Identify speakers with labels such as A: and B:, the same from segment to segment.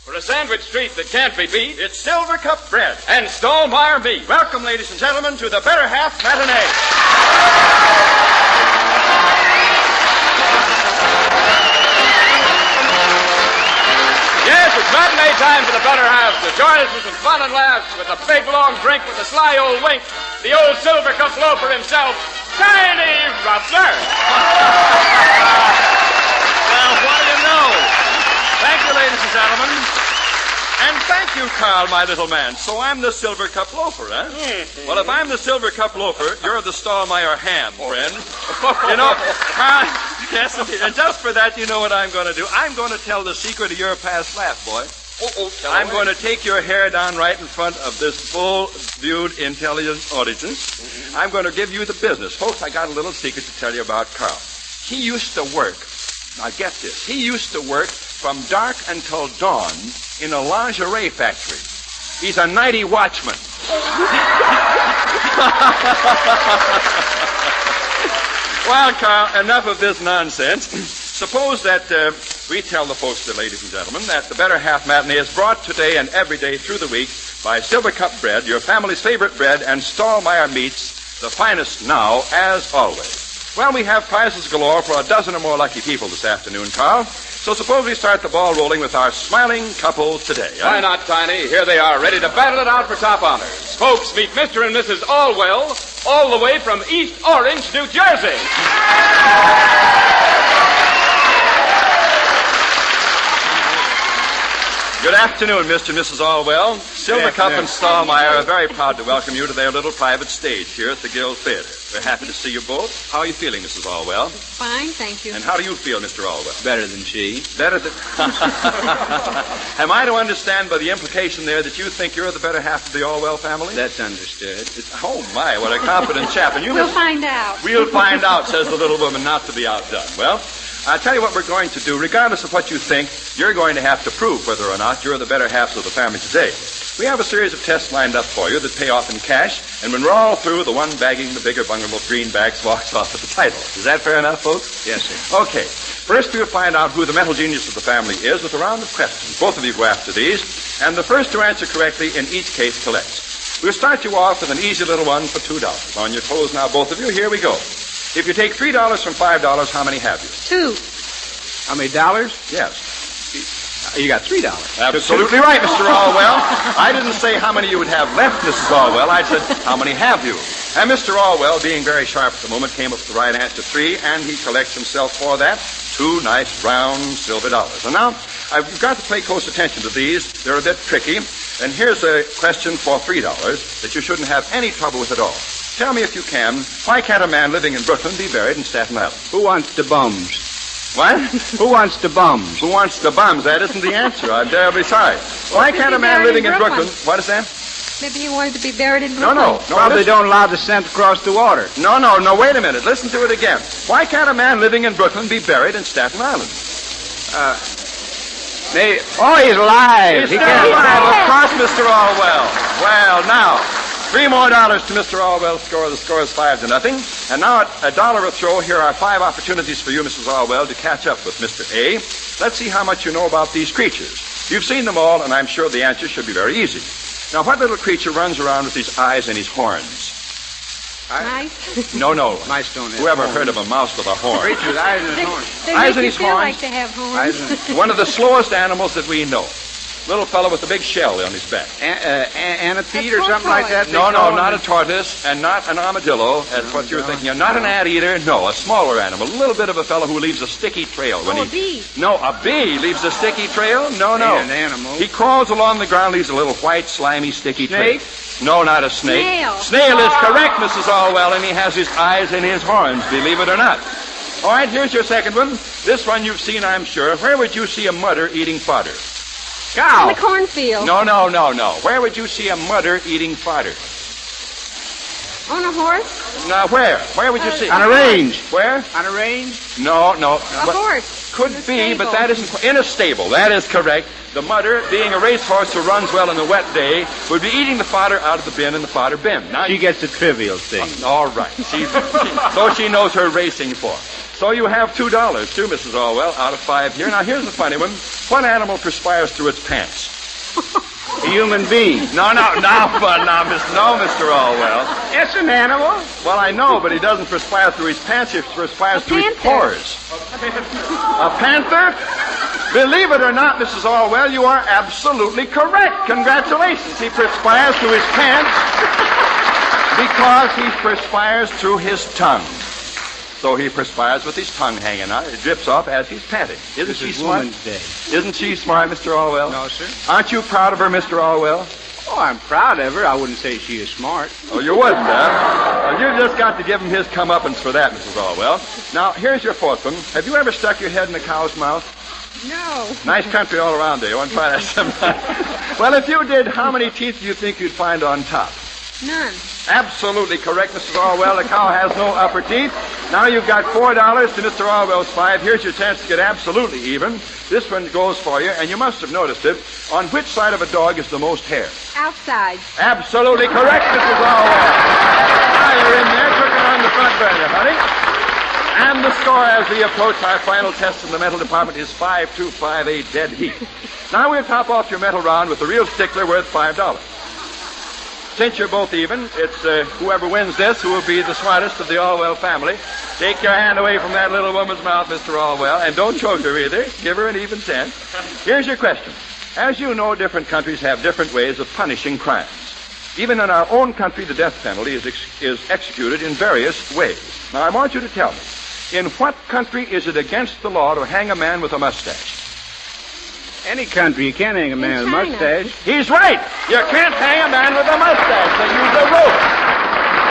A: For a sandwich treat that can't be beat,
B: It's Silver Cup Bread.
A: and Stallmeyer meat.
B: Welcome, ladies and gentlemen, to the Better Half Matinee.
A: Yes, it's matinee time for the better half. So join us for some fun and laughs with a big long drink with a sly old wink. The old Silver Cup loafer himself, Tiny Rustler.
B: Well, what do you know? Thank you, ladies and gentlemen. And thank you, Carl, my little man. So I'm the Silver Cup Loafer, huh?
A: Mm-hmm.
B: Well, if I'm the Silver Cup Loafer, you're the Stallmeyer Ham, friend. You know, Carl, yes, and just for that, you know what I'm going to do? I'm going to tell the secret of your past laugh, boy. I'm going to take your hair down right in front of this full-viewed, intelligent audience. I'm going to give you the business. Folks, I got a little secret to tell you about Carl. He used to work. Now, get this. He used to work from dark until dawn in a lingerie factory. He's a nighty watchman. Well, Carl, enough of this nonsense. Suppose that we tell the folks, ladies and gentlemen, that the Better Half Matinee is brought today and every day through the week by Silver Cup Bread, your family's favorite bread, and Stallmeyer Meats, the finest now, as always. Well, we have prizes galore for a dozen or more lucky people this afternoon, Carl. So suppose we start the ball rolling with our smiling couple today. Huh?
A: Why not, Tiny? Here they are, ready to battle it out for top honors. Folks, meet Mr. and Mrs. Allwell, all the way from East Orange, New Jersey.
B: Good afternoon, Mr. and Mrs. Allwell. Silver Cup and Stallmeyer are very proud to welcome you to their little private stage here at the Guild Theater. We're happy to see you both. How are you feeling, Mrs. Allwell?
C: Fine, thank you.
B: And how do you feel, Mr. Allwell?
D: Better than she.
B: Better than... Am I to understand by the implication there that you think you're the better half of the Allwell family?
D: That's understood.
B: Oh, my, what a confident chap. And you
C: We'll find out.
B: We'll find out, says the little woman, not to be outdone. Well, I'll tell you what we're going to do. Regardless of what you think, you're going to have to prove whether or not you're the better halves of the family today. We have a series of tests lined up for you that pay off in cash, and when we're all through, the one bagging the bigger bundle of greenbacks walks off with the title. Is that fair enough, folks?
D: Yes, sir.
B: Okay. First, we'll find out who the mental genius of the family is with a round of questions. Both of you go after these, and the first to answer correctly in each case collects. We'll start you off with an easy little one for $2. On your toes now, both of you. Here we go. If you take $3 from $5, how many have you?
C: 2.
D: How many dollars?
B: Yes.
D: You got $3.
B: Absolutely right, Mr. Allwell. I didn't say how many you would have left, Mrs. Allwell. I said, how many have you? And Mr. Allwell, being very sharp at the moment, came up with the right answer, 3, and he collects himself for that 2 nice round silver dollars. And now, you've got to pay close attention to these. They're a bit tricky. And here's a question for $3 that you shouldn't have any trouble with at all. Tell me if you can, why can't a man living in Brooklyn be buried in Staten Island?
D: Who wants the bums?
B: What?
D: Who wants the bums?
B: Who wants the bums? That isn't the answer. I'm terribly sorry. Why can't a man living in Brooklyn... What is that?
C: Maybe he wanted to be buried in Brooklyn.
B: No.
D: Probably
B: listen.
D: don't allow the scent to cross the water.
B: No, wait a minute. Listen to it again. Why can't a man living in Brooklyn be buried in Staten Island?
D: He's alive.
B: He's still alive, of course, Mr. Allwell. Well, now, $3 more to Mr. Allwell's score. The score is 5-0. And now at $1 a throw, here are 5 opportunities for you, Mrs. Allwell, to catch up with Mr. A. Let's see how much you know about these creatures. You've seen them all, and I'm sure the answer should be very easy. Now, what little creature runs around with his eyes and his horns?
C: Mice?
B: No.
D: Mice don't have
B: Whoever
D: horns.
B: heard of a mouse with a horn?
D: Creatures, eyes and horns.
C: They
B: Eyes
C: make
B: and
C: you
B: his
C: feel
B: horns.
C: like they have horns.
B: One of the slowest animals that we know. Little fellow with a big shell on his back.
D: Anatete or something like that?
B: No, not a tortoise, and not an armadillo, as what you're thinking of. Not an anteater, no, a smaller animal. A little bit of a fellow who leaves a sticky trail.
C: A bee.
B: No, a bee leaves a sticky trail? No.
D: An animal.
B: He crawls along the ground, leaves a little white, slimy, sticky trail.
D: Snake?
B: No, not a snake.
C: Snail.
B: Snail is correct, Mrs. Allwell, and he has his eyes and his horns, believe it or not. All right, here's your second one. This one you've seen, I'm sure. Where would you see a mudder eating fodder?
C: In the cornfield.
B: No. Where would you see a mudder eating fodder?
C: On a horse?
B: Now, where? Where would you see?
D: On a range.
B: Where?
D: On a range?
B: No.
C: A horse.
B: Could
C: In a
B: be, but
C: stable.
B: that isn't... In a stable, that is correct. The mudder, being a racehorse who runs well in a wet day, would be eating the fodder out of the bin in the fodder bin. Now,
D: She gets the trivial thing.
B: all right. So she knows her racing form. So you have $2, too, Mrs. Allwell, out of 5 here. Now, here's the funny one. What animal perspires through its pants?
D: A human being.
B: No, Mr. Allwell.
D: It's an animal.
B: Well, I know, but he doesn't perspire through his pants. He perspires through his
C: panther.
B: pores. A panther? Believe it or not, Mrs. Allwell, you are absolutely correct. Congratulations. He perspires through his pants because he perspires through his tongue. So he perspires with his tongue hanging out. It drips off as he's panting. Isn't she smart?
D: Woman's Day.
B: Isn't she smart, Mr. Allwell?
D: No, sir.
B: Aren't you proud of her, Mr. Allwell?
D: Oh, I'm proud of her. I wouldn't say she is smart.
B: Oh, you wouldn't, huh? Well, you just got to give him his comeuppance for that, Mrs. Allwell. Now, here's your fourth one. Have you ever stuck your head in a cow's mouth?
C: No.
B: Nice country all around there. You want to try that sometime? Well, if you did, how many teeth do you think you'd find on top?
C: None.
B: Absolutely correct, Mrs. Allwell. The cow has no upper teeth. Now you've got $4 to Mr. Allwell's 5. Here's your chance to get absolutely even. This one goes for you, and you must have noticed it. On which side of a dog is the most hair?
C: Outside.
B: Absolutely correct, Mrs. Allwell. Now you're in there, cooking on the front burner, honey. And the score as we approach our final test in the mental department is 5-2-5-8 dead heat. Now we'll top off your mental round with a real stickler worth $5. Since you're both even, it's whoever wins this who will be the smartest of the Allwell family. Take your hand away from that little woman's mouth, Mr. Allwell, and don't choke her either. Give her an even cent. Here's your question. As you know, different countries have different ways of punishing crimes. Even in our own country, the death penalty is executed in various ways. Now, I want you to tell me, in what country is it against the law to hang a man with a mustache?
D: Any country, you can't hang a man with a
C: China.
D: mustache.
B: He's right. You can't hang a man with a mustache. They use a rope.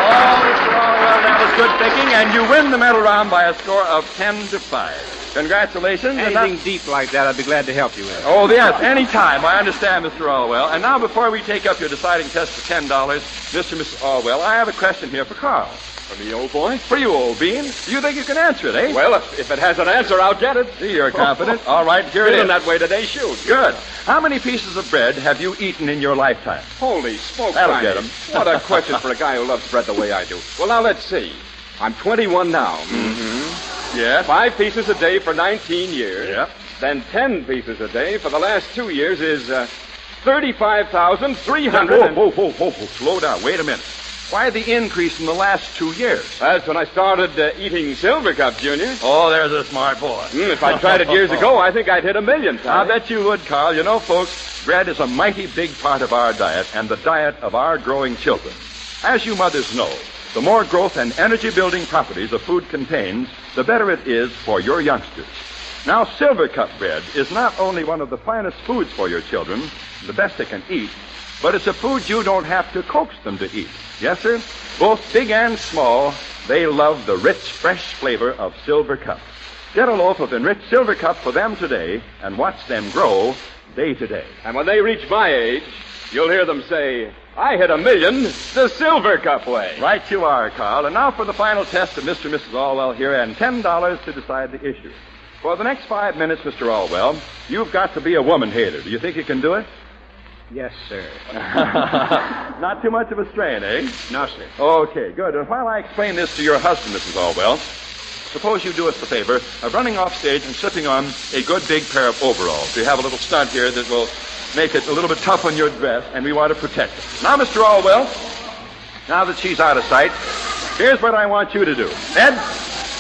B: Oh, Mr. Allwell, that was good thinking, and you win the medal round by a score of 10-5. Congratulations.
D: Anything deep like that, I'd be glad to help you with.
B: Oh, yes, any time. I understand, Mr. Allwell. And now, before we take up your deciding test for $10, Mr. and Mrs. Allwell, I have a question here for Carl.
A: For me, old boy?
B: For you, old bean. Do you think you can answer it, eh?
A: Well, if it has an answer, I'll get it.
B: See, you're confident. All right, here it
A: Feeling
B: is.
A: that way today, shoot.
B: Good. How many pieces of bread have you eaten in your lifetime?
A: Holy smoke,
B: That'll
A: Tiny.
B: get 'em.
A: What a question for a guy who loves bread the way I do. Well, now, let's see. I'm 21 now.
B: Yes.
A: 5 pieces a day for 19 years.
B: Yep.
A: Then 10 pieces a day for the last 2 years is 35,300.
B: Whoa. Slow down. Wait a minute. Why the increase in the last 2 years?
A: That's when I started eating Silver Cup, Junior.
B: Oh, there's a smart boy.
A: If I tried it years ago, I think I'd hit $1 million.
B: I bet you would, Carl. You know, folks, bread is a mighty big part of our diet and the diet of our growing children. As you mothers know, the more growth and energy-building properties a food contains, the better it is for your youngsters. Now, Silver Cup bread is not only one of the finest foods for your children, the best they can eat, but it's a food you don't have to coax them to eat. Yes, sir? Both big and small, they love the rich, fresh flavor of Silver Cup. Get a loaf of enriched Silver Cup for them today and watch them grow day to day.
A: And when they reach my age, you'll hear them say, I hit $1 million the Silver Cup way.
B: Right you are, Carl. And now for the final test of Mr. and Mrs. Allwell here, and $10 to decide the issue. For the next 5 minutes, Mr. Allwell, you've got to be a woman hater. Do you think you can do it?
D: Yes, sir.
B: Not too much of a strain, eh?
D: No, sir.
B: Okay, good. And while I explain this to your husband, Mrs. Allwell, suppose you do us the favor of running off stage and slipping on a good big pair of overalls. We have a little stunt here that will make it a little bit tough on your dress, and we want to protect it. Now, Mr. Allwell, now that she's out of sight, here's what I want you to do. Ed,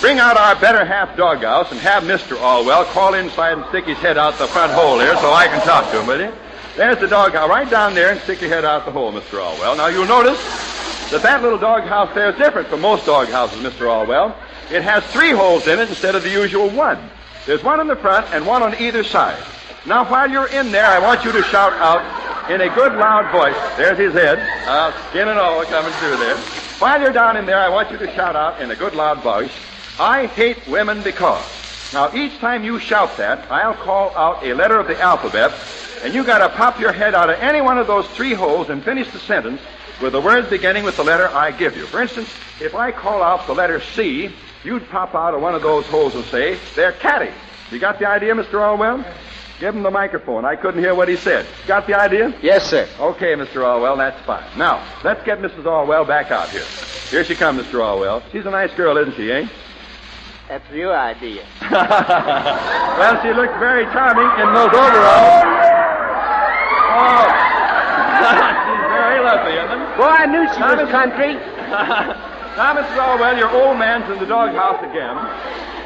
B: bring out our better half doghouse and have Mr. Allwell crawl inside and stick his head out the front hole here so I can talk to him, will you? There's the doghouse. Right down there and stick your head out the hole, Mr. Allwell. Now, you'll notice that little doghouse there is different from most doghouses, Mr. Allwell. It has 3 holes in it instead of the usual 1. There's 1 in the front and 1 on either side. Now, while you're in there, I want you to shout out in a good, loud voice. There's his head, skin and all coming through there. While you're down in there, I want you to shout out in a good, loud voice, I hate women because. Now, each time you shout that, I'll call out a letter of the alphabet, and you got to pop your head out of any one of those 3 holes and finish the sentence with the words beginning with the letter I give you. For instance, if I call out the letter C, you'd pop out of one of those holes and say, they're catty. You got the idea, Mr. Orwell? Give him the microphone. I couldn't hear what he said. Got the idea?
D: Yes, sir.
B: Okay, Mr. Orwell, that's fine. Now, let's get Mrs. Orwell back out here. Here she comes, Mr. Orwell. She's a nice girl, isn't she, eh?
E: That's your idea.
B: Well, she looks very charming in those overalls. Oh, she's very lovely, isn't she?
E: Boy, I knew she was country.
B: Now, Mrs. Orwell, your old man's in the doghouse again,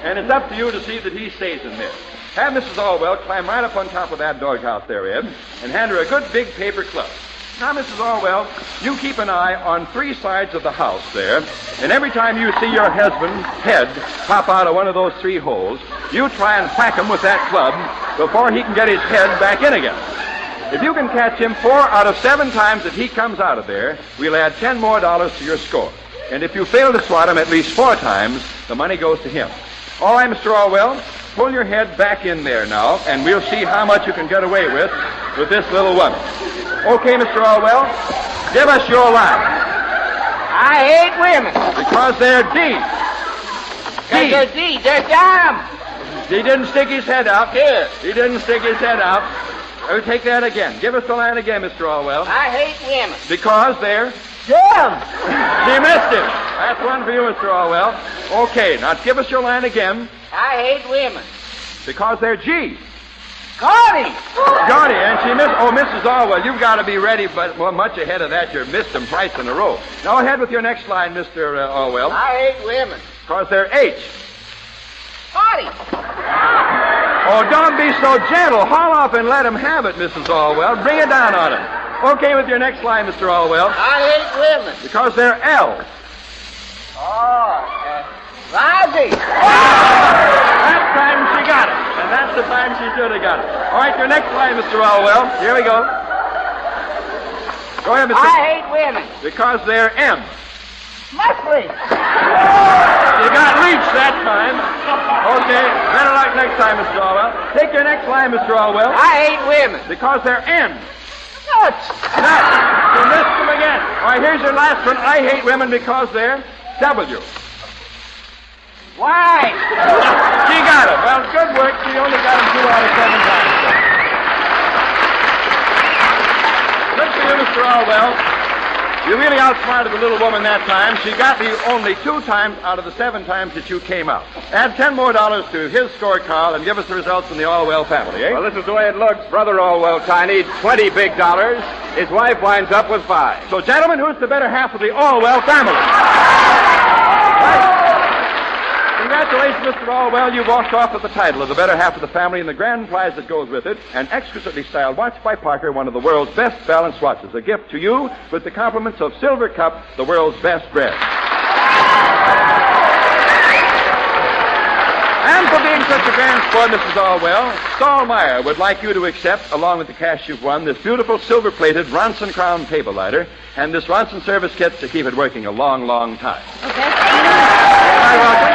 B: and it's up to you to see that he stays in there. Have Mrs. Orwell climb right up on top of that doghouse there, Ed, and hand her a good big paper club. Now, Mrs. Orwell, you keep an eye on 3 sides of the house there, and every time you see your husband's head pop out of one of those 3 holes, you try and whack him with that club before he can get his head back in again. If you can catch him 4 out of 7 times that he comes out of there, we'll add $10 more to your score. And if you fail to swat him at least 4 times, the money goes to him. All right, Mr. Orwell, pull your head back in there now, and we'll see how much you can get away with this little woman. Okay, Mr. Orwell, give us your line.
E: I hate women.
B: Because they're D.
E: Because they're D. They're dumb.
B: He didn't stick his head out.
E: Here.
B: He didn't stick his head out. Take that again. Give us the line again, Mr. Orwell.
E: I hate women.
B: Because they're...
E: Dumb.
B: She missed it. That's one for you, Mr. Orwell. Okay, now give us your line again.
E: I hate women.
B: Because they're G.
E: Gaudy.
B: Gaudy, and she missed... Oh, Mrs. Orwell, you've got to be ready, but much ahead of that. You've missed them twice in a row. Now ahead with your next line, Mr. Orwell.
E: I hate women.
B: Because they're H.
E: Gaudy.
B: Oh, don't be so gentle. Haul off and let him have it, Mrs. Orwell. Bring it down on him. Okay with your next line, Mr. Orwell.
E: I hate women.
B: Because they're L.
E: Lousy.
B: That time she got it. And that's the time she should have got it. All right, your next line, Mr. Orwell. Here we go. Go ahead, Mr.
E: I hate women.
B: Because they're M.
E: Muscly.
B: You got reached that time. Okay, better luck next time, Mr. Orwell. Take your next line, Mr. Orwell.
E: I hate women.
B: Because they're N.
E: Nuts.
B: Nuts. You missed them again. All right, here's your last one. I hate women because they're W.
E: Why?
B: She got it. Well, good work. She only got him 2 out of 7 times. Good for you, Mr. Orwell. You really outsmarted the little woman that time. She got you only 2 times out of the 7 times that you came out. Add $10 more to his score, Carl, and give us the results from the Orwell family, eh?
A: Well, this is the way it looks. Brother Orwell, Tiny, $20 big. His wife winds up with 5.
B: So, gentlemen, who's the better half of the Orwell family? Right. Congratulations, Mr. Orwell. You walked off with the title of the better half of the family and the grand prize that goes with it, an exquisitely styled watch by Parker, one of the world's best balanced watches. A gift to you with the compliments of Silver Cup, the world's best bread. And for being such a grand sport, Mrs. Orwell, Stahlmeyer would like you to accept, along with the cash you've won, this beautiful silver-plated Ronson Crown table lighter and this Ronson service kit to keep it working a long, long time.
C: Okay.
B: You're welcome.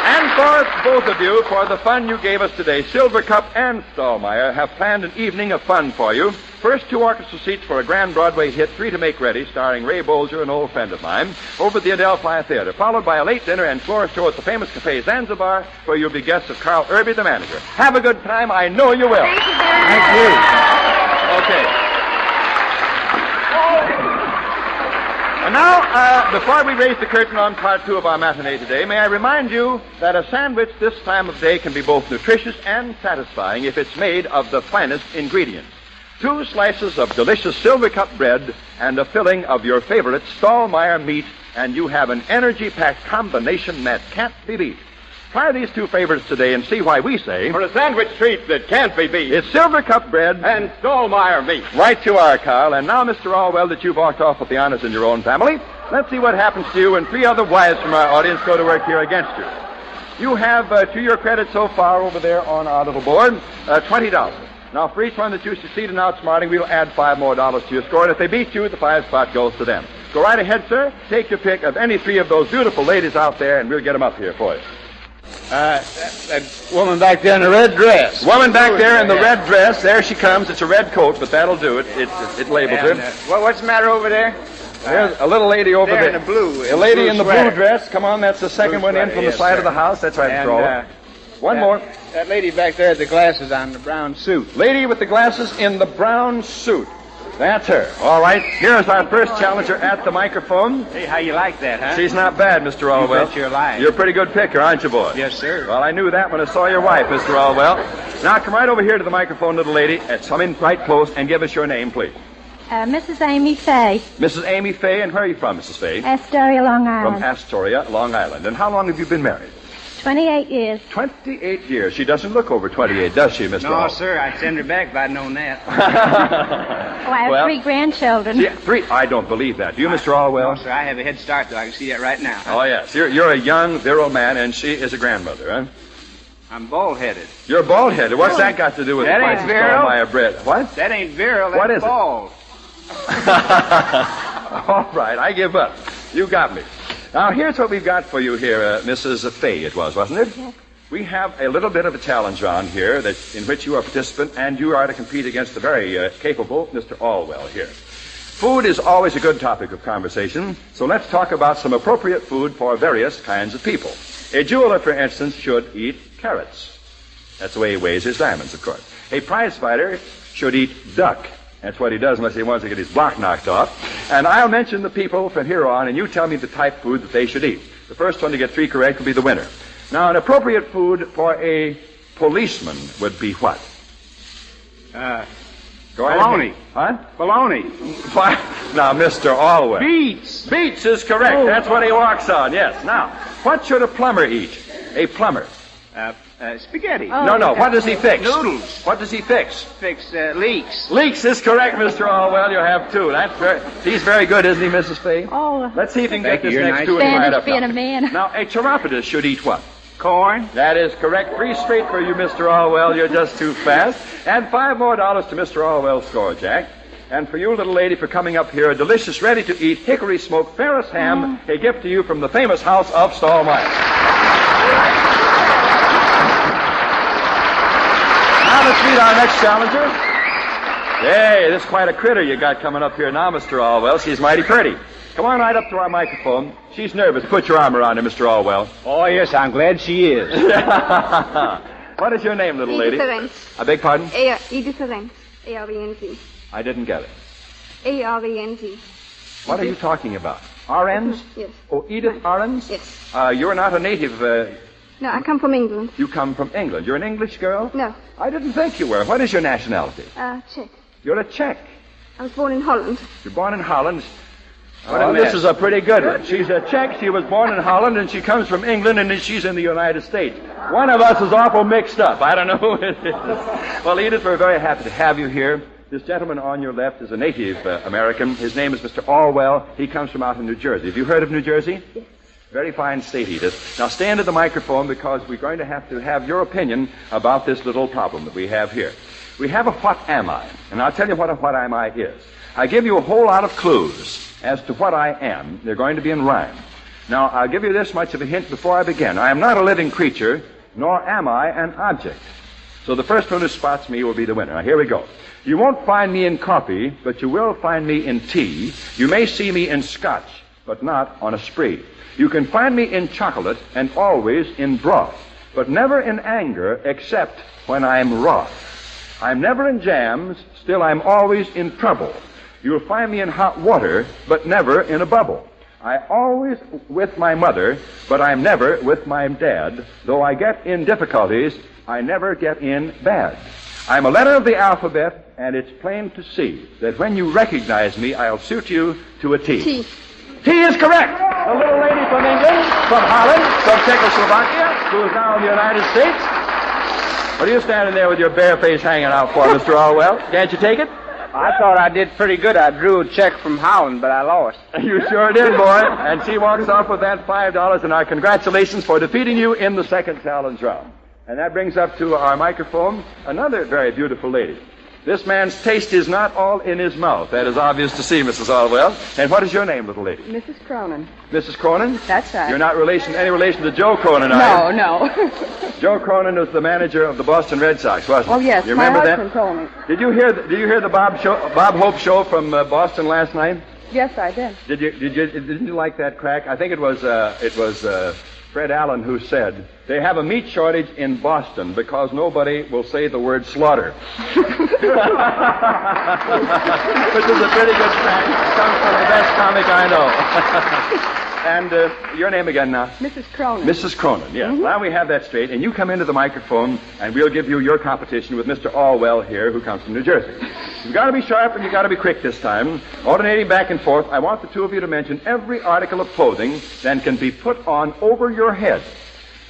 B: And for both of you, for the fun you gave us today, Silver Cup and Stahlmeyer have planned an evening of fun for you. First, 2 orchestra seats for a grand Broadway hit, 3 to Make Ready, starring Ray Bolger, an old friend of mine, over at the Adelphi Theater, followed by a late dinner and floor show at the famous Cafe Zanzibar, where you'll be guests of Carl Irby, the manager. Have a good time. I know you will.
C: Thank you very much.
B: Thank you. Okay. And now, before we raise the curtain on part 2 of our matinee today, may I remind you that a sandwich this time of day can be both nutritious and satisfying if it's made of the finest ingredients. 2 slices of delicious Silver Cup bread and a filling of your favorite Stahlmeyer meat, and you have an energy-packed combination that can't be beat. Try these 2 favorites today and see why we say...
A: For a sandwich treat that can't be beat.
B: It's Silver Cup bread...
A: And Stahlmeyer meat.
B: Right you are, Carl. And now, Mr. Orwell, that you've walked off with the honors in your own family, let's see what happens to you when 3 other wives from our audience go to work here against you. You have, to your credit so far over there on our little board, $20. Now, for each one that you succeed in outsmarting, we'll add $5 more to your score, and if they beat you, the 5 spot goes to them. Go right ahead, sir. Take your pick of any 3 of those beautiful ladies out there, and we'll get them up here for you.
D: That woman back there in the red dress.
B: Woman back there in the red dress. There she comes. It's a red coat, but that'll do it. It labels
D: And,
B: her.
D: what's the matter over there?
B: There's a little lady over
D: there
B: there.
D: in the blue.
B: The lady in the blue
D: sweater.
B: dress. Come on, that's the second
D: Blue
B: one in
D: sweater,
B: from the
D: yes,
B: side
D: sir.
B: of the house. That's right,
D: And,
B: Mr. Orwell. One more.
D: That lady back there with the glasses on, the brown suit.
B: Lady with the glasses in the brown suit. That's her. All right. Here's our first challenger at the microphone.
D: Hey, how you like that, huh?
B: She's not bad, Mr. Orwell.
D: bet your life.
B: You're a pretty good picker, aren't you, boy?
D: Yes, sir.
B: Well, I knew that when I saw your wife, Mr. Orwell. Now, come right over here to the microphone, little lady, and come in right close and give us your name, please.
F: Mrs. Amy Fay,
B: Mrs. Amy Fay, and where are you from, Mrs. Fay?
F: Astoria, Long
B: From
F: Island.
B: Astoria, Long Island. And how long have you been married?
F: 28 years.
B: 28 years. She doesn't look over 28, does she, Mr.
D: No,
B: Orwell?
D: sir, I'd send her back if I'd known that.
F: Oh, I have
B: Well,
F: 3 grandchildren.
B: See, 3? I don't believe that. Do you, Mr. Orwell?
D: No, sir, I have a head start, though. I can see that right now.
B: Oh, yes. You're a young, virile man, and she is a grandmother, huh?
D: I'm bald-headed.
B: You're bald-headed. What's that got to do with
D: That
B: the
D: ain't
B: price of
D: virile.
B: Stonemaier bread? What?
D: That ain't virile, that's
B: What is it?
D: bald.
B: All right, I give up. You got me. Now, here's what we've got for you here, Mrs. Fay, it was, wasn't it?
F: Yes.
B: We have a little bit of a challenge on here in which you are a participant, and you are to compete against the very capable Mr. Orwell here. Food is always a good topic of conversation, so let's talk about some appropriate food for various kinds of people. A jeweler, for instance, should eat carrots. That's the way he weighs his diamonds, of course. A prize fighter should eat duck. That's what he does unless he wants to get his block knocked off. And I'll mention the people from here on, and you tell me the type of food that they should eat. The first one to get 3 correct will be the winner. Now, an appropriate food for a policeman would be what? Go ahead.
D: Bologna.
B: Huh?
D: Bologna.
B: Why? Now, Mr. Orwell.
D: Beets.
B: Beets is correct. That's what he walks on, yes. Now, what should a plumber eat? A plumber.
D: Spaghetti.
F: Oh,
B: No, what does he fix?
D: Noodles.
B: What does he fix?
D: Fix leaks.
B: Leaks is correct, Mr. Orwell. You have 2. He's very good, isn't he, Mrs. Fay?
F: Oh,
B: Let's see if he can
D: Thank
B: get this
D: you. You're
B: next
D: nice.
B: 2 and right
F: Spanish
B: up
F: being
B: now.
F: a man.
B: Now, a chiropodist should eat what?
D: Corn.
B: That is correct. 3 straight for you, Mr. Orwell. You're just too fast. And $5 more to Mr. Orwell's score, Jack. And for you, little lady, for coming up here, a delicious, ready-to-eat hickory smoked Ferris ham, a gift to you from the famous house of Stonemaier. Now let's meet our next challenger. Hey, this is quite a critter you got coming up here now, Mr. Orwell. She's mighty pretty. Come on right up to our microphone. She's nervous. Put your arm around her, Mr. Orwell.
D: Oh, yes, I'm glad she is.
B: What is your name, little lady?
C: Edith Arendt.
B: I beg pardon?
C: Edith Arendt. A-R-E-N-T.
B: I didn't get it.
C: A-R-E-N-T.
B: What are you talking about? RNs?
C: Yes.
B: Oh, Edith Ahrens?
C: Yes.
B: You're not a native.
C: No, I come from England.
B: You come from England. You're an English girl?
C: No,
B: I didn't think you were. What is your nationality?
C: Czech.
B: You're a Czech.
C: I was born in Holland.
B: You're born in Holland.
D: What a
B: Oh,
D: mess.
B: this is a pretty good one. She's a Czech. She was born in Holland, and she comes from England, and then she's in the United States. One of us is awful mixed up. I don't know who it is. Well, Edith, we're very happy to have you here. This gentleman on your left is a native American. His name is Mr. Orwell. He comes from out in New Jersey. Have you heard of New Jersey? Yes. Very fine state, Edith. Now stand at the microphone because we're going to have your opinion about this little problem that we have here. We have a what am I, and I'll tell you what a what am I is. I give you a whole lot of clues as to what I am. They're going to be in rhyme. Now, I'll give you this much of a hint before I begin. I am not a living creature, nor am I an object. So the first one who spots me will be the winner. Now, here we go. You won't find me in coffee, but you will find me in tea. You may see me in scotch, but not on a spree. You can find me in chocolate and always in broth, but never in anger except when I'm wroth. I'm never in jams, still I'm always in trouble. You'll find me in hot water, but never in a bubble. I always with my mother, but I'm never with my dad. Though I get in difficulties, I never get in bad. I'm a letter of the alphabet, and it's plain to see that when you recognize me, I'll suit you to a T.
C: T.
B: T is correct. The little lady from England, from Holland, from Czechoslovakia, who is now in the United States. What are you standing there with your bare face hanging out for, Mr. Orwell? Can't you take it?
D: I thought I did pretty good. I drew a check from Holland, but I lost.
B: You sure did, boy. And she walks off with that $5, and our congratulations for defeating you in the second challenge round. And that brings up to our microphone another very beautiful lady. This man's taste is not all in his mouth. That is obvious to see, Mrs. Allwell. And what is your name, little lady?
G: Mrs. Cronin.
B: Mrs. Cronin?
G: That's right.
B: You're not any relation to Joe Cronin, are you?
G: No.
B: Joe Cronin was the manager of the Boston Red Sox, wasn't he?
G: Oh, yes.
B: You remember
G: my
B: that?
G: husband told me.
B: Did you hear the Bob Hope show from Boston last night?
G: Yes, I did.
B: Didn't you like that crack? I think it was Fred Allen who said, they have a meat shortage in Boston because nobody will say the word slaughter. Which is a pretty good crack. Comes from the best comic I know. And your name again now?
G: Mrs. Cronin.
B: Mrs. Cronin, yes. Mm-hmm. Now we have that straight, and you come into the microphone, and we'll give you your competition with Mr. Allwell here, who comes from New Jersey. You've got to be sharp, and you've got to be quick this time. Alternating back and forth, I want the two of you to mention every article of clothing that can be put on over your head,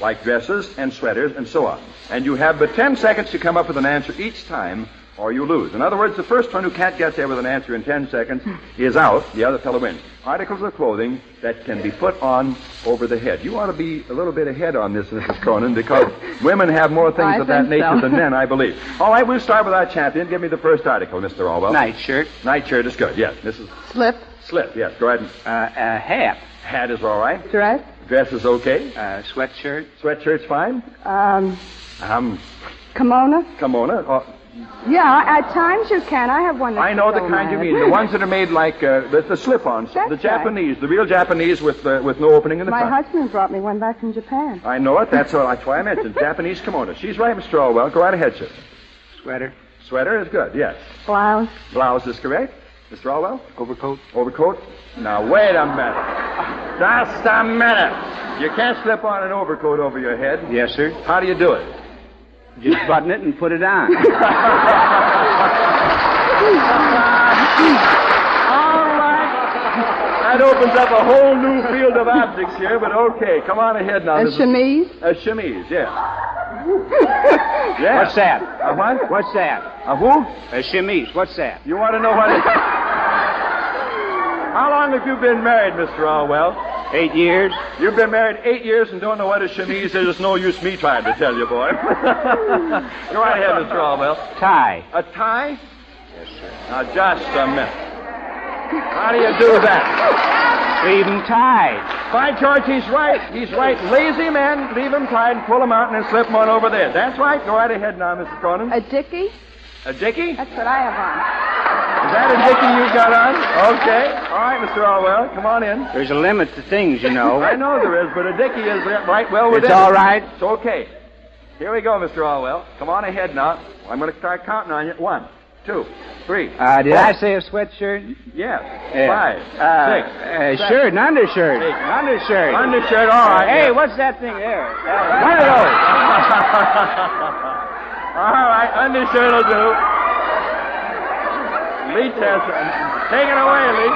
B: like dresses and sweaters and so on. And you have but 10 seconds to come up with an answer each time, or you lose. In other words, the first one who can't get there with an answer in 10 seconds is out. The other fellow wins. Articles of clothing that can be put on over the head. You ought to be a little bit ahead on this, Mrs. Cronin, because women have more things of that nature than men, I believe. All right, we'll start with our champion. Give me the first article, Mr. Allwell.
D: Nightshirt.
B: Nightshirt is good, yes. Mrs.
G: Slip.
B: Slip, yes. Go ahead.
D: Hat.
B: Hat is all right.
G: Dress.
B: Dress is okay.
D: Sweatshirt.
B: Sweatshirt's fine.
G: Kimono.
B: Kimono. Oh,
G: Yeah, at times you can. I have one that's
B: I know the
G: so
B: kind you
G: mad.
B: mean. The ones that are made like the slip-ons.
G: That's
B: The
G: right.
B: Japanese, the real Japanese with no opening in the
G: My
B: front.
G: husband brought me one back from Japan.
B: I know it. That's why I mentioned Japanese kimono. She's right, Mr. Allwell. Go right ahead, sir.
D: Sweater.
B: Sweater is good, yes.
G: Blouse.
B: Blouse is correct. Mr. Allwell?
D: Overcoat.
B: Overcoat? Now, wait a minute. Just a minute. You can't slip on an overcoat over your head.
D: Yes, sir.
B: How do you do it?
D: Just button it and put it on.
B: All right. That opens up a whole new field of objects here, but okay. Come on ahead now.
G: A chemise.
B: A chemise, yes. Yes.
D: What's that?
B: A what?
D: What's that?
B: A who?
D: A chemise. What's that?
B: You want to know what it is? How long have you been married, Mr. Allwell?
D: 8 years.
B: You've been married 8 years and don't know what a chemise is. It's no use me trying to tell you, boy. Go right ahead, Mr. Allwell.
D: Tie.
B: A tie?
D: Yes, sir.
B: Now, just a minute. How do you do that?
D: Leave 'em tied.
B: By George, he's right. He's right. Lazy men, leave him tied, pull him out, and then slip him on over there. That's right. Go right ahead now, Mr. Cronin.
G: A dickie.
B: A dickie?
G: That's what I have
B: Is that a dickie you got on? Okay. All right, Mr. Allwell. Come on in.
D: There's a limit to things, you know.
B: I know there is, but a dickie is right well within.
D: It's all right.
B: It's okay. Here we go, Mr. Allwell. Come on ahead now. I'm going to start counting on you. 1, 2, 3.
D: Did I say a sweatshirt?
B: Yes.
D: Yeah.
B: 5, 6.
D: Shirt, an undershirt.
B: Eight.
D: An undershirt.
B: Undershirt, all right.
D: Hey,
B: yeah.
D: what's that thing there? One of those.
B: All right, undershirt will do. Lee Tess, take it away, Lee.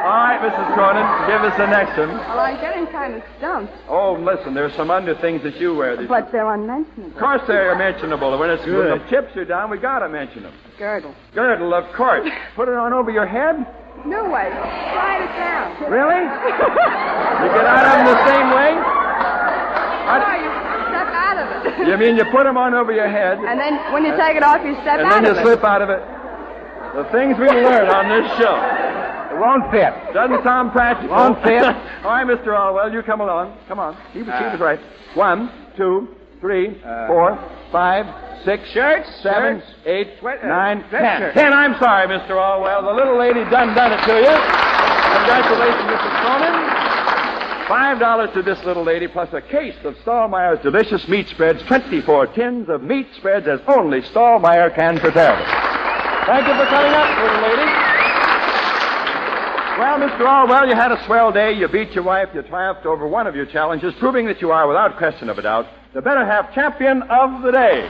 B: All right, Mrs. Cronin, give us the next one.
G: Well, I'm getting kind of stumped,
B: Oh, listen, there's some under things that you wear.
G: but they're unmentionable.
B: Of course they're mentionable. When the chips are down, we got to mention them.
G: Girdle.
B: Girdle, of course. Put it on over your head?
G: No way. Slide it down.
B: Really? You get out of them the same way?
G: Oh, you step out of it.
B: You mean you put them on over your head,
G: And then when you take it off, you step
B: and
G: out
B: then you
G: of it.
B: slip out of it? The things we learn on this show.
D: It won't fit.
B: Doesn't sound practical.
D: Won't fit.
B: All right, Mr. Allwell, you come along. Come on. He was right. 1, 2, 3, 4, 5, 6,
D: Shirts,
B: 7,
D: shirts.
B: 8,
D: Sweat-
B: 9, 10.
D: sweatshirt.
B: 10, I'm sorry, Mr. Allwell. The little lady done it to you. Congratulations, Mrs. Cronin. $5 to this little lady, plus a case of Stahlmeyer's delicious meat spreads, 24 tins of meat spreads as only Stahlmeyer can prepare them. Thank you for coming up, little lady. Well, Mr. Allwell, you had a swell day. You beat your wife. You triumphed over one of your challenges, proving that you are, without question of a doubt, the better half champion of the day.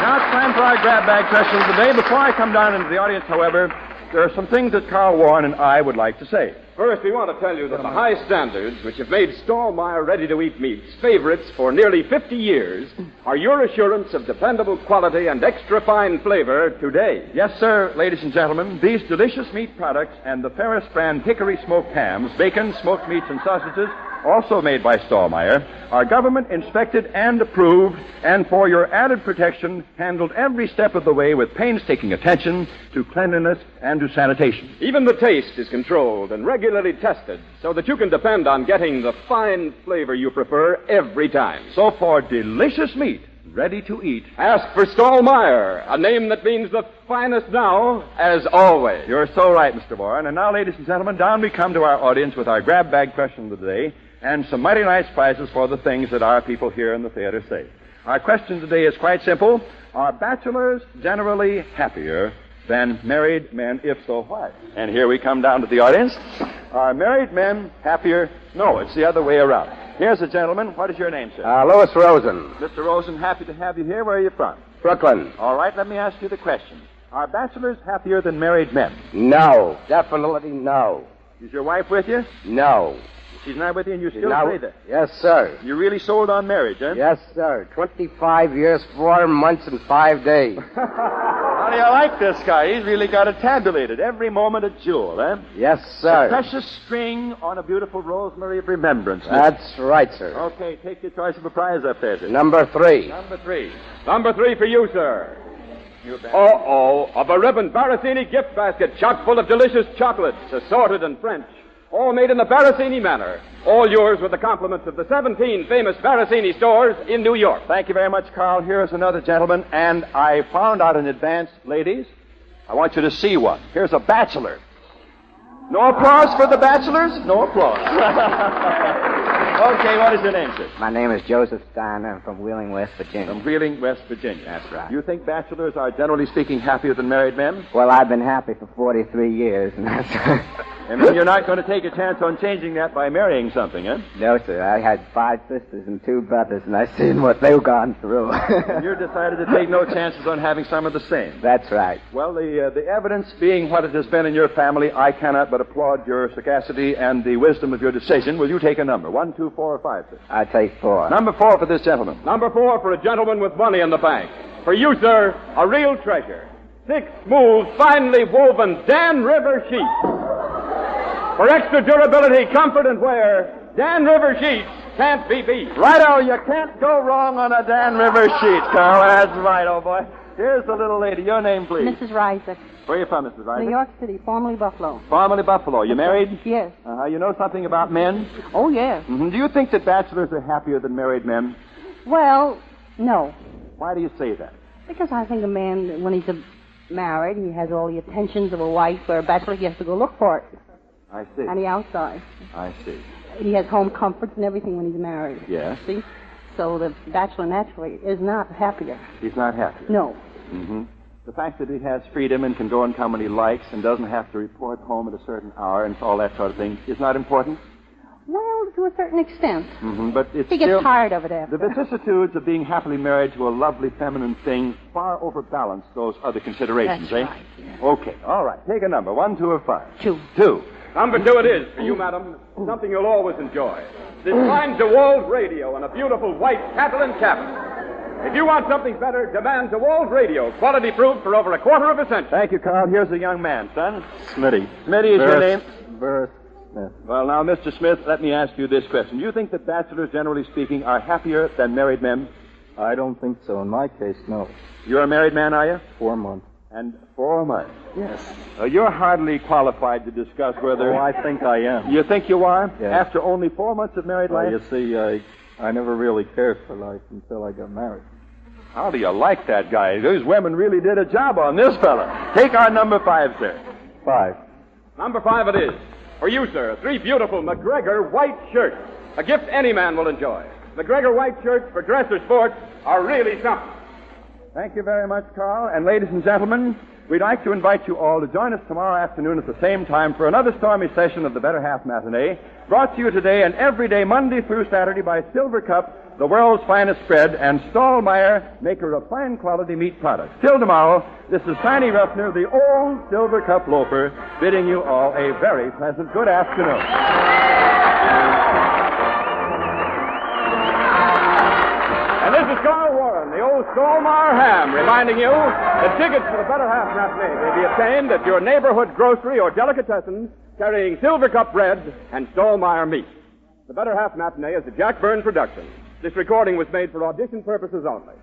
B: Now it's time for our grab bag question of the day. Before I come down into the audience, however, there are some things that Carl Warren and I would like to say.
A: First, we want to tell you that the high standards which have made Stahlmeyer ready-to-eat meats favorites for nearly 50 years are your assurance of dependable quality and extra-fine flavor today.
B: Yes, sir, ladies and gentlemen, these delicious meat products and the Ferris brand hickory smoked hams, bacon, smoked meats, and sausages also made by Stahlmeyer, are government inspected and approved, and for your added protection, handled every step of the way with painstaking attention to cleanliness and to sanitation.
A: Even the taste is controlled and regularly tested so that you can depend on getting the fine flavor you prefer every time.
B: So for delicious meat, ready to eat,
A: ask for Stahlmeyer, a name that means the finest now as always.
B: You're so right, Mr. Warren. And now, ladies and gentlemen, down we come to our audience with our grab bag question of the day and some mighty nice prizes for the things that our people here in the theater say. Our question today is quite simple. Are bachelors generally happier than married men? If so, why? And here we come down to the audience. Are married men happier? No, it's the other way around. Here's a gentleman. What is your name, sir?
H: Louis Rosen.
B: Mr. Rosen, happy to have you here. Where are you from?
H: Brooklyn.
B: All right, let me ask you the question. Are bachelors happier than married men?
H: No. Definitely no.
B: Is your wife with you?
H: No.
B: She's not with you, and you still
H: No.
B: say that?
H: Yes, sir.
B: You're really sold on marriage, huh?
H: Yes, sir. 25 years, 4 months, and 5 days.
B: How do you like this guy? He's really got it tabulated. Every moment a jewel, eh?
H: Yes,
B: A
H: sir.
B: precious string on a beautiful rosemary of remembrance.
H: That's right, sir.
B: Okay, take your choice of a prize up there, sir.
H: Number 3.
A: Number 3. Number 3 for you, sir. A Baribbon Baracini gift basket chock full of delicious chocolates, assorted and French. All made in the Baracini manner. All yours with the compliments of the 17 famous Baracini stores in New York.
B: Thank you very much, Carl. Here's another gentleman, and I found out in advance, ladies, I want you to see one. Here's a bachelor. No applause for the bachelors? No applause. Okay, what is your name, sir?
I: My name is Joseph Steiner. I'm from Wheeling, West Virginia.
B: From Wheeling, West Virginia.
I: That's right.
B: You think bachelors are, generally speaking, happier than married men?
I: Well, I've been happy for 43 years, and that's...
B: And then you're not going to take a chance on changing that by marrying something, eh?
I: No, sir. I had 5 sisters and 2 brothers, and I've seen what they've gone through.
B: And you decided to take no chances on having some of the same.
I: That's right.
B: Well, the evidence being what it has been in your family, I cannot but applaud your sagacity and the wisdom of your decision. Will you take a number? 1, 2, 4, or 5, sir?
I: I take 4.
B: Number 4 for this gentleman.
A: Number 4 for a gentleman with money in the bank. For you, sir, a real treasure. 6 smooth, finely woven Dan River sheets. For extra durability, comfort, and wear, Dan River sheets can't be beat.
B: Righto, you can't go wrong on a Dan River sheet, Carl. That's right, old boy. Here's the little lady. Your name, please.
F: Mrs. Reisig.
B: Where are you from, Mrs. Reisig?
F: New York City, formerly Buffalo.
B: Formerly Buffalo. You married?
F: Yes.
B: You know something about men?
F: Oh, yes.
B: Mm-hmm. Do you think that bachelors are happier than married men?
F: Well, no.
B: Why do you say that?
F: Because I think a man, when he's married, he has all the attentions of a wife, where a bachelor, he has to go look for it.
B: I see.
F: On the outside.
B: I see.
F: He has home comforts and everything when he's married.
B: Yes.
F: See? So the bachelor naturally is not happier.
B: He's not happier.
F: No.
B: Mm-hmm. The fact that he has freedom and can go and come when he likes and doesn't have to report home at a certain hour and all that sort of thing is not important?
F: Well, to a certain extent.
B: Mm-hmm. But it's
F: He gets
B: still...
F: tired of it after.
B: The vicissitudes of being happily married to a lovely feminine thing far overbalance those other considerations,
F: That's
B: eh?
F: right. Yes.
B: Okay. All right. Take a number. 1, 2, or 5?
F: 2.
B: 2.
A: Number 2 it is for you, madam. Something you'll always enjoy. This fine DeWalt radio and a beautiful white Catalan cabinet. If you want something better, demand DeWalt radio, quality proof for over a quarter of a century.
B: Thank you, Carl. Here's a young man, son. Smitty. Smitty is your name?
H: Burris Smith.
B: Well, now, Mr. Smith, let me ask you this question. Do you think that bachelors, generally speaking, are happier than married men?
H: I don't think so. In my case, no.
B: You're a married man, are you?
H: 4 months.
B: And 4 months.
H: Yes.
B: You're hardly qualified to discuss whether...
H: Oh, I think I am.
B: You think you are?
H: Yes.
B: After only 4 months of married life?
H: You see, I never really cared for life until I got married.
B: How do you like that guy? Those women really did a job on this fella. Take our number 5, sir.
H: 5.
A: Number 5 it is. For you, sir, 3 beautiful McGregor white shirts. A gift any man will enjoy. McGregor white shirts for dress or sport are really something.
B: Thank you very much, Carl. And ladies and gentlemen, we'd like to invite you all to join us tomorrow afternoon at the same time for another stormy session of the Better Half Matinee, brought to you today and every day, Monday through Saturday, by Silver Cup, the world's finest spread, and Stahlmeyer, maker of fine quality meat products. Till tomorrow, this is Tiny Ruffner, the old Silver Cup loafer, bidding you all a very pleasant good afternoon. And this is Carl Warren, the old Stahlmeyer ham, reminding you that tickets for the Better Half Matinee may be obtained at your neighborhood grocery or delicatessen carrying Silver Cup bread and Stahlmeyer meat.
J: The Better Half Matinee is a Jack Byrne production. This recording was made for audition purposes only.